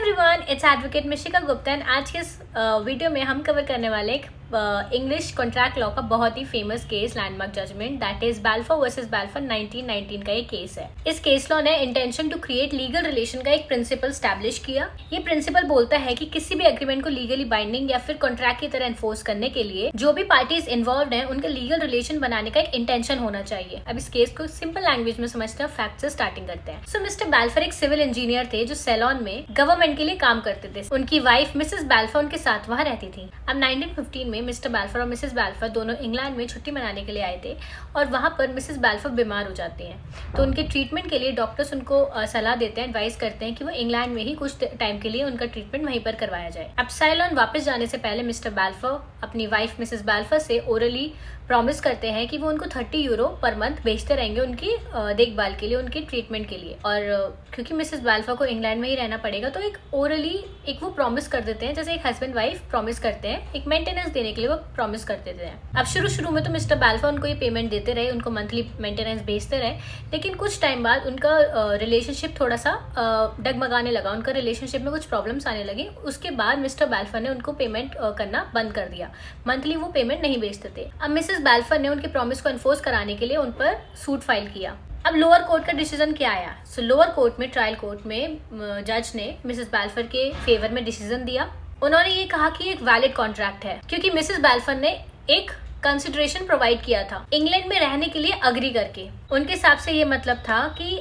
Everyone, it's advocate Mishika Gupta and आज के इस वीडियो में हम कवर करने वाले एक इंग्लिश कॉन्ट्रैक्ट लॉ का बहुत ही famous case, landmark judgement, that is Balfour versus Balfour 1919 का ये केस है। इस केस लॉ ने intention to create legal relation का एक प्रिंसिपल स्टैब्लिश किया। ये प्रिंसिपल बोलता है कि किसी भी एग्रीमेंट को लीगली बाइंडिंग या फिर कॉन्ट्रैक्ट की तरह एनफोर्स करने के लिए जो भी पार्टीज इन्वॉल्व हैं उनका लीगल रिलेशन बनाने का एक इंटेंशन होना चाहिए। अब इस केस को सिंपल लैंग्वेज में समझते हैं, फैक्ट से स्टार्टिंग करते हैं। सो मिस्टर बाल्फोर एक सिविल इंजीनियर थे जो सेलोन में गवर्नमेंट के लिए काम करते थे। उनकी वाइफ मिसेस बाल्फोर उनके साथ वहां रहती थी। अब 1915 में मिस्टर बाल्फोर और मिसेस बाल्फोर दोनों इंग्लैंड में छुट्टी मनाने के लिए आए थे और वहां पर मिसेस बाल्फोर बीमार हो जाती हैं। तो उनके ट्रीटमेंट के लिए डॉक्टर्स उनको सलाह देते हैं, एडवाइस करते हैं कि वो इंग्लैंड में ही कुछ टाइम के लिए उनका ट्रीटमेंट वहीं पर करवाया जाए। अब सेलोन वापस जाने से पहले मिस्टर बाल्फोर अपनी वाइफ मिसेस बाल्फोर से ओरली प्रॉमिस करते हैं कि वो उनको 30 यूरो पर मंथ भेजते रहेंगे उनकी देखभाल के लिए, उनके ट्रीटमेंट के लिए। और क्योंकि मिसेस बाल्फोर को इंग्लैंड में ही रहना पड़ेगा तो एक ओरली एक वो प्रॉमिस कर देते हैं, जैसे एक हस्बैंड वाइफ प्रॉमिस करते हैं, एक मेंटेनेंस देने के लिए वो प्रॉमिस कर देते हैं। अब शुरू में तो मिस्टर बाल्फोर उनको ये पेमेंट देते रहे, उनको मंथली मेंटेनेंस भेजते रहे, लेकिन कुछ टाइम बाद उनका रिलेशनशिप थोड़ा सा डगमगाने लगा, उनका रिलेशनशिप में कुछ प्रॉब्लम्स आने लगी। उसके बाद मिस्टर बाल्फोर ने उनको पेमेंट करना बंद कर दिया, मंथली वो पेमेंट नहीं भेजते थे। अब मिसेस बाल्फोर ने उनके प्रॉमिस को एनफोर्स कराने के लिए उन पर सूट फाइल किया। अब लोअर कोर्ट का डिसीजन क्या आया? सो लोअर कोर्ट में, ट्रायल कोर्ट में जज ने मिसेस बाल्फोर के फेवर में डिसीजन दिया। उन्होंने ये कहा कि एक वैलिड कॉन्ट्रैक्ट है क्योंकि मिसेस बाल्फोर ने एक कंसिडरेशन प्रोवाइड किया था इंग्लैंड में रहने के लिए अग्री करके। उनके हिसाब से ये मतलब था कि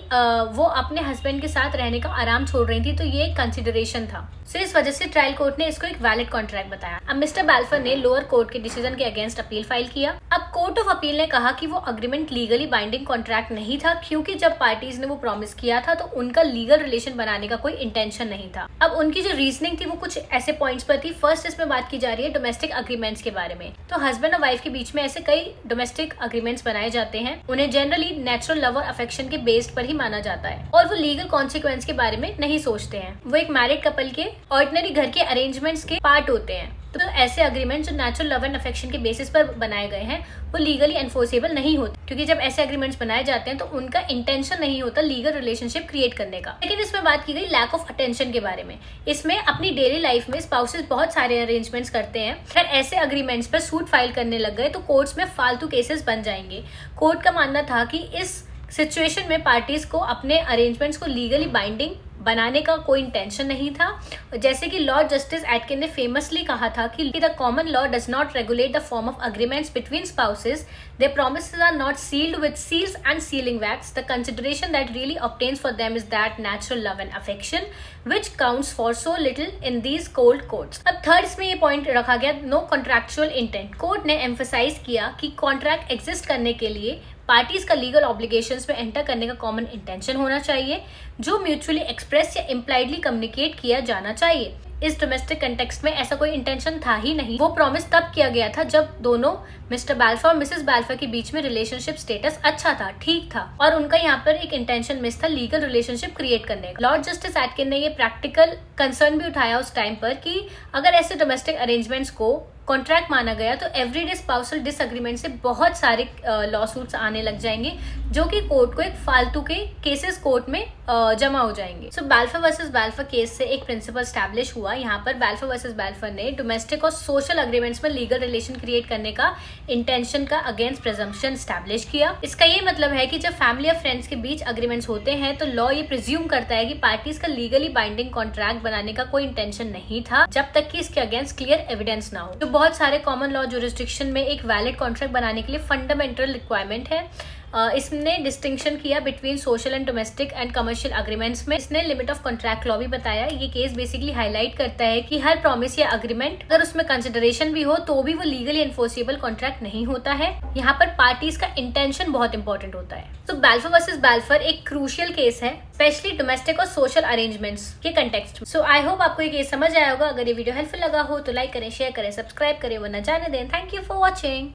वो अपने हस्बैंड के साथ रहने का आराम छोड़ रही थी, तो ये एक कंसिडरेशन था। सो इस वजह से ट्रायल कोर्ट ने इसको एक वैलिड कॉन्ट्रैक्ट बताया। अब मिस्टर बाल्फोर ने लोअर कोर्ट के डिसीजन के अगेंस्ट अपील फाइल किया। अब कोर्ट ऑफ अपील ने कहा कि वो अग्रीमेंट लीगली बाइंडिंग कॉन्ट्रैक्ट नहीं था क्योंकि जब पार्टीज ने वो प्रॉमिस किया था तो उनका लीगल रिलेशन बनाने का कोई इंटेंशन नहीं था। अब उनकी जो रीजनिंग थी वो कुछ ऐसे पॉइंट्स पर थी। फर्स्ट इसमें बात की जा रही है डोमेस्टिक अग्रीमेंट्स के बारे में। तो हस्बैंड और वाइफ के बीच में ऐसे कई डोमेस्टिक अग्रीमेंट्स बनाए जाते हैं, उन्हें जनरली नेचुरल लव और अफेक्शन के बेस्ड पर ही माना जाता है और वो लीगल कॉन्सिक्वेंस के बारे में नहीं सोचते हैं। वो एक मैरिड कपल के ऑर्डिनरी घर के अरेंजमेंट्स के पार्ट होते हैं। तो ऐसे अग्रीमेंट जो नेचुरल लव एंड अफेक्शन के बेसिस पर बनाए गए हैं वो लीगली एनफोर्सेबल नहीं होते, क्योंकि जब ऐसे अग्रीमेंट्स बनाए जाते हैं तो उनका इंटेंशन नहीं होता लीगल रिलेशनशिप क्रिएट करने का। लेकिन इसमें बात की गई लैक ऑफ अटेंशन के बारे में। इसमें अपनी डेली लाइफ में स्पाउसेस बहुत सारे अरेंजमेंट्स करते हैं, अगर ऐसे अग्रीमेंट्स पर सूट फाइल करने लग गए तो कोर्ट्स में फालतू केसेस बन जाएंगे। कोर्ट का मानना था कि इस सिचुएशन में पार्टीज को अपने अरेंजमेंट्स को लीगली बाइंडिंग बनाने का कोई इंटेंशन नहीं था। जैसे कि लॉर्ड जस्टिस एटकिन ने फेमसली कहा था कि the common law does not regulate the form of agreements between spouses, their promises are not sealed with seals and sealing wax, the consideration that really obtains for them is that natural love and affection which counts for so little in these cold courts. अब third इसमें ये point रखा गया, no contractual intent. Court ने emphasise किया कि contract exist करने के लिए पार्टीज का लीगल ऑब्लिगेशंस में एंटर करने का कॉमन इंटेंशन होना चाहिए जो म्यूचुअली एक्सप्रेस या इम्प्लाइडली कम्युनिकेट किया जाना चाहिए। इस डोमेस्टिक कंटेक्स्ट में ऐसा कोई इंटेंशन था ही नहीं। वो प्रॉमिस तब किया गया था जब दोनों मिस्टर बाल्फोर और मिसेस बाल्फोर के बीच में रिलेशनशिप स्टेटस अच्छा था, ठीक था, और उनका यहाँ पर एक इंटेंशन मिस था लीगल रिलेशनशिप क्रिएट करने का। लॉर्ड जस्टिस एटकिन ने ये प्रैक्टिकल कंसर्न भी उठाया उस टाइम पर कि अगर ऐसे डोमेस्टिक अरेंजमेंट्स को कॉन्ट्रैक्ट माना गया तो एवरीडे स्पाउसल डिसएग्रीमेंट से बहुत सारे लॉ सूट्स आने लग जाएंगे जो कि कोर्ट को एक फालतू के केसेस कोर्ट में जमा हो जाएंगे। सो बाल्फोर वर्सेस बाल्फोर केस से एक प्रिंसिपल स्टैब्लिश हुआ। यहाँ पर बाल्फोर वर्सेस बाल्फोर ने डोमेस्टिक और सोशल अग्रीमेंट्स में लीगल रिलेशन क्रिएट करने का इंटेंशन का अगेंस्ट प्रिजम्पशन स्टैब्लिश किया। इसका ये मतलब है कि जब फैमिली और फ्रेंड्स के बीच अग्रीमेंट्स होते हैं तो लॉ ये प्रिज्यूम करता है कि पार्टीज का लीगली बाइंडिंग कॉन्ट्रैक्ट बनाने का कोई इंटेंशन नहीं था जब तक कि इसके अगेंस्ट क्लियर एविडेंस ना हो। तो बहुत सारे कॉमन लॉ जुरिस्डिक्शन में एक वैलिड कॉन्ट्रैक्ट बनाने के लिए फंडामेंटल रिक्वायरमेंट है। इसने डिस्टिंक्शन किया between social and domestic and commercial agreements में। इसने लिमिट ऑफ कॉन्ट्रैक्ट लॉ भी बताया। ये केस बेसिकली हाईलाइट करता है कि हर प्रॉमिस या अग्रीमेंट अगर उसमें कंसिडरेशन भी हो तो भी वो लीगली एनफोर्सेबल कॉन्ट्रैक्ट नहीं होता है। यहाँ पर पार्टीज का इंटेंशन बहुत इंपॉर्टेंट होता है। तो बाल्फोर वर्सेस बाल्फोर एक क्रूशियल केस है, स्पेशली डोमेस्टिक और सोशल अरेंजमेंट्स के कंटेक्स्ट में। सो आई होप आपको ये केस समझ आया होगा। अगर ये वीडियो हेल्पफुल लगा हो तो लाइक करें, शेयर करें, सब्सक्राइब करें, वरना जाने दें। Thank you for watching.